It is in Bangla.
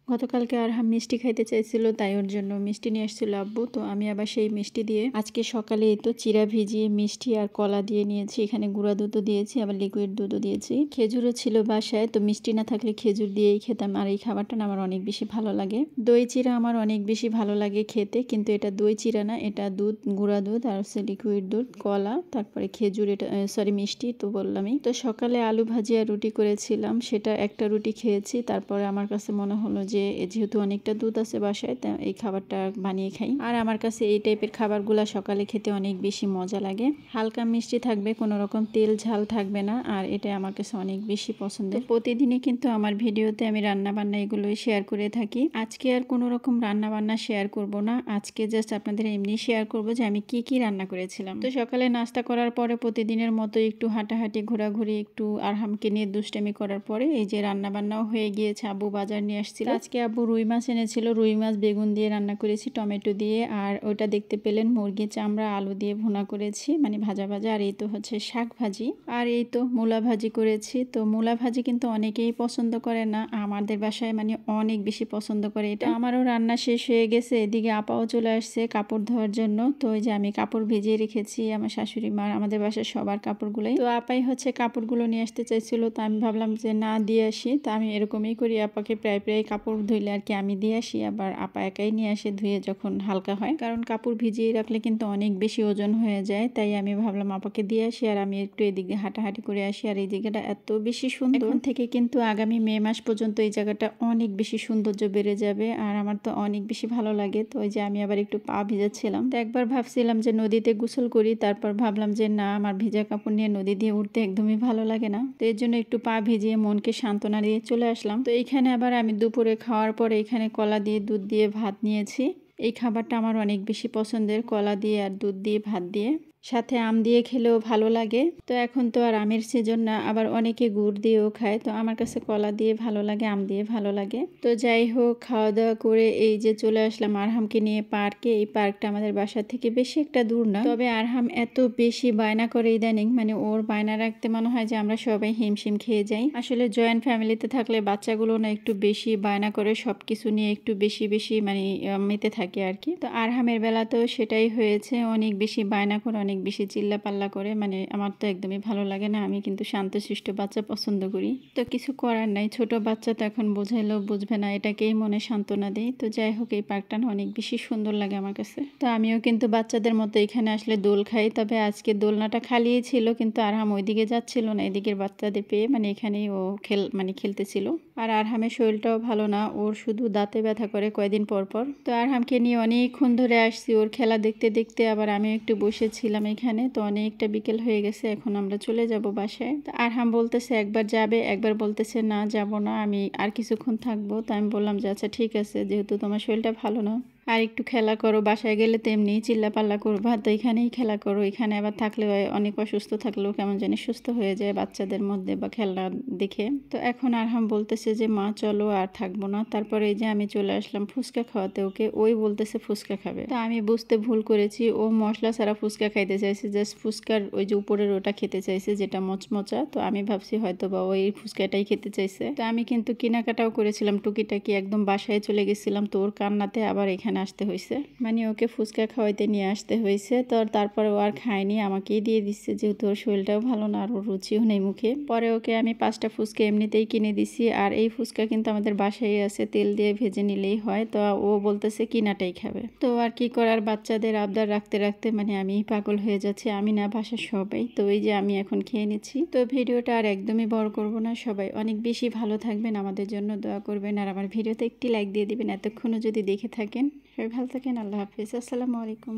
গতকালকে আরহাম মিষ্টি খাইতে চাইছিল, তাই ওর জন্য মিষ্টি নিয়ে আসছিল আব্বু। তো আমি আবার সেই মিষ্টি দিয়ে আজকে সকালে এই তো চিরা ভিজিয়ে মিষ্টি আর কলা দিয়ে নিয়েছি। এখানে গুঁড়া দুধও দিয়েছি, আবার লিকুইড দুধও দিয়েছি। খেজুরও ছিল বাসায়, তো মিষ্টি না থাকলে খেজুর দিয়েই খেতাম। আর এই খাবারটা না আমার অনেক বেশি ভালো লাগে। দই চিরা আমার অনেক বেশি ভালো লাগে খেতে, কিন্তু এটা দই চিরা না, এটা দুধ, গুঁড়া দুধ আর হচ্ছে লিকুইড দুধ, কলা, তারপরে খেজুর, এটা সরি মিষ্টি তো বললামই। তো সকালে আলু ভাজি আর রুটি করেছিলাম, সেটা একটা রুটি খেয়েছি। তারপরে আমার কাছে মনে হলো যে যেহেতু অনেকটা দুধ আছে বাসায়, তা এই খাবারটা বানিয়ে খাই। আর আমার কাছে এই টাইপের খাবারগুলো সকালে খেতে অনেক বেশি মজা লাগে। হালকা মিষ্টি থাকবে, কোনো রকম তেল ঝাল থাকবে না, আর এটা আমার কাছে অনেক বেশি পছন্দের। প্রতিদিনই কিন্তু আমার ভিডিওতে আমি রান্না বান্না এগুলোই শেয়ার করে থাকি। আজকে আর কোনো রকম রান্না বান্না শেয়ার করব না, আজকে জাস্ট আপনাদের এমনি শেয়ার করব যে আমি কি কি রান্না করেছিলাম। তো সকালে নাস্তা করার পরে প্রতিদিনের মতো একটু হাঁটাহাঁটি, ঘোরাঘুরি, একটু আরহামকে নিয়ে দুষ্টামি করার পরে এই যে রান্না বান্নাও হয়ে গিয়েছে। আব্বু বাজার নিয়ে আসছিল আজকে। আব্বু রুই মাছ এনেছিল, রুই মাছ বেগুন দিয়ে রান্না করেছি, টমেটো দিয়ে। আর ওটা দেখতে পেলেন মুরগি চামড়া আলু দিয়ে ভুনা করেছি, মানে ভাজা ভাজা। আর এই তো হচ্ছে শাক ভাজি, আর এই তো মূলা ভাজি করেছি। তো মূলা ভাজি কিন্তু অনেকেই পছন্দ করে না, আমাদের বাসায় মানে অনেক বেশি পছন্দ করে এটা। আমারও রান্না শেষ হয়ে গেছে, এদিকে আপাও চলে আসছে কাপড় ধোয়ার জন্য। তো ওই যে আমি কাপড় ভিজিয়ে রেখেছি, আমার শাশুড়ি মা, আমাদের বাসায় সবার কাপড়গুলোই। তো আপাই হচ্ছে কাপড়গুলো নিয়ে আসতে চাইছিল, তো আমি ভাবলাম যে না দিয়ে আসি। তো আমি এরকমই করি, আপাকে প্রায় প্রায় কাপড় ধুইলে আর কি আমি দিয়ে আসি, আবার আপা একাই নিয়ে আসে ধুয়ে যখন হালকা হয়। কারণ কাপড় ভিজিয়ে রাখলে কিন্তু অনেক বেশি ওজন হয়ে যায়, তাই আমি ভাবলাম আপাকে দিয়ে আসি আর আমি একটু এদিকে হাঁটাহাঁটি করে আসি। আর এই জায়গাটা এত বেশি সুন্দর, এখন থেকে কিন্তু আগামী মে মাস পর্যন্ত এই জায়গাটা অনেক বেশি সৌন্দর্য বেড়ে যাবে, আর আমার তো অনেক বেশি ভালো লাগে। তো ওই যে আমি আবার একটু পা ভিজাচ্ছিলাম। তো একবার ভাবছিলাম যে নদীতে গোসল করি, তারপর ভাবলাম যে না, আমার ভিজা কাপড় নিয়ে নদী দিয়ে উঠতে একদমই ভালো লাগে না। তো এর জন্য একটু পা ভিজিয়ে মনকে সান্ত্বনা দিয়ে চলে আসলাম। তো এইখানে আবার আমি দুপুরে খাওয়ার পরে এখানে কলা দিয়ে দুধ দিয়ে ভাত নিয়েছি। এই খাবারটা আমার অনেক বেশি পছন্দের, কলা দিয়ে আর দুধ দিয়ে ভাত দিয়ে, সাথে আম দিয়ে খেলেও ভালো লাগে। তো এখন তো আর আমের সিজন না, আবার অনেকে গুড় দিয়েও খায়। তো আমার কাছে কলা দিয়ে ভালো লাগে, আম দিয়ে ভালো লাগে। তো যাই হোক, খাওয়া দাওয়া করে এই যে চলে আসলাম আরহামকে নিয়ে পার্কে। এই পার্কটা আমাদের বাসা থেকে বেশি একটা দূর না, তবে আরহাম এত বেশি বায়না করে ইদানিং, মানে ওর বায়না রাখতে মনে হয় যে আমরা সবাই হিমশিম খেয়ে যাই। আসলে জয়েন্ট ফ্যামিলিতে থাকলে বাচ্চাগুলো না একটু বেশি বায়না করে, সবকিছু নিয়ে একটু বেশি বেশি মানে মেতে থাকে আর কি। তো আরহামের বেলাতেও সেটাই হয়েছে, অনেক বেশি বায়না করে, অনেক বেশি চিল্লা পাল্লা করে, মানে আমার তো একদমই ভালো লাগে না। আমি কিন্তু শান্তশিষ্ট বাচ্চা পছন্দ করি। তো কিছু করার নাই, ছোট বাচ্চা তো এখন বোঝাইলেও বুঝবে না, এটাকেই মনে সান্ত্বনা দেই। তো যাই হোক, এই পার্কটা অনেক বেশি সুন্দর লাগে আমার কাছে। তো আমিও কিন্তু বাচ্চাদের মতো এখানে আসলে দোল খাই, তবে আজকে দোলনাটা খালিই ছিল, কিন্তু আরহাম ওইদিকে যাচ্ছিল না, এদিকের বাচ্চাদের পেয়ে মানে এখানেই ও খেলতেছিল। আর আরহামের শরীরটাও ভালো না, ওর শুধু দাঁতে ব্যথা করে কয়দিন পর পর। তো আরহামকে নিয়ে অনেকক্ষণ ধরে আসছি, ওর খেলা দেখতে দেখতে। আবার আমি একটু বসেছিলাম এখানে। তো অনেকটা বিকেল হয়ে গেছে, এখন আমরা চলে যাব বাসায়। তো আরহাম বলতেছে একবার যাবে, একবার বলতেছে না যাব না, আমি আর কিছুক্ষণ থাকবো। তো আমি বললাম যে আচ্ছা ঠিক আছে, যেহেতু তোমার শরীরটা ভালো না, আর একটু খেলা করো, বাসায় গেলে তো এমনি চিল্লা পাল্লা করবা, তো এখানেই খেলা করো। এখানে আবার থাকলে অনেক অসুস্থ থাকলেও কেমন জানি সুস্থ হয়ে যায় বাচ্চাদের মধ্যে বা খেলনা দেখে। তো এখন আরহাম বলতেছে যে মা চলো, আর থাকবো না। তারপরে এই যে আমি চলে আসলাম ফুচকা খাওয়াতে ওকে, ওই বলতেছে ফুচকা খাবে। তো আমি বুঝতে ভুল করেছি, ও মশলা ছাড়া ফুচকা খাইতে চাইছে, জাস্ট ফুচকার ওই যে উপরের ওটা খেতে চাইছে যেটা মচমচা। তো আমি ভাবছি হয়তো বা ওই ফুচকাটাই খেতে চাইছে। তো আমি কিন্তু কেনাকাটাও করেছিলাম টুকিটাকি, একদম বাসায় চলে গেছিলাম। তো ওর কান্নাতে আবার এখানে আসতে হয়েছে, মানে ওকে ফুচকা খাওয়াইতে নিয়ে আসতে হয়েছে। তো তারপরে ও আর খায়নি, আমাকেই দিয়ে দিচ্ছে, যেহেতু ওর শরীরটাও ভালো না আর ওর রুচিও নেই মুখে। পরে ওকে আমি 5টা ফুচকা এমনিতেই কিনে দিছি। আর এই ফুচকা কিন্তু আমাদের বাসায় আছে, তেল দিয়ে ভেজে নিলেই হয়। তো ও বলতেছে কিনাটাই খাবে। তো আর কি করার, বাচ্চাদের আবদার রাখতে রাখতে মানে আমি পাগল হয়ে যাচ্ছি, আমি না বাসার সবাই। তো এই যে আমি এখন খেয়ে নিচ্ছি। তো ভিডিওটা আর একদমই বড় করব না, সবাই অনেক বেশি ভালো থাকবেন, আমাদের জন্য দোয়া করবেন, আর আমার ভিডিওতে একটি লাইক দিয়ে দিবেন এতক্ষণও যদি দেখে থাকেন। সবাই ভালো থাকেন, আল্লাহ হাফিজ, আসসালামু আলাইকুম।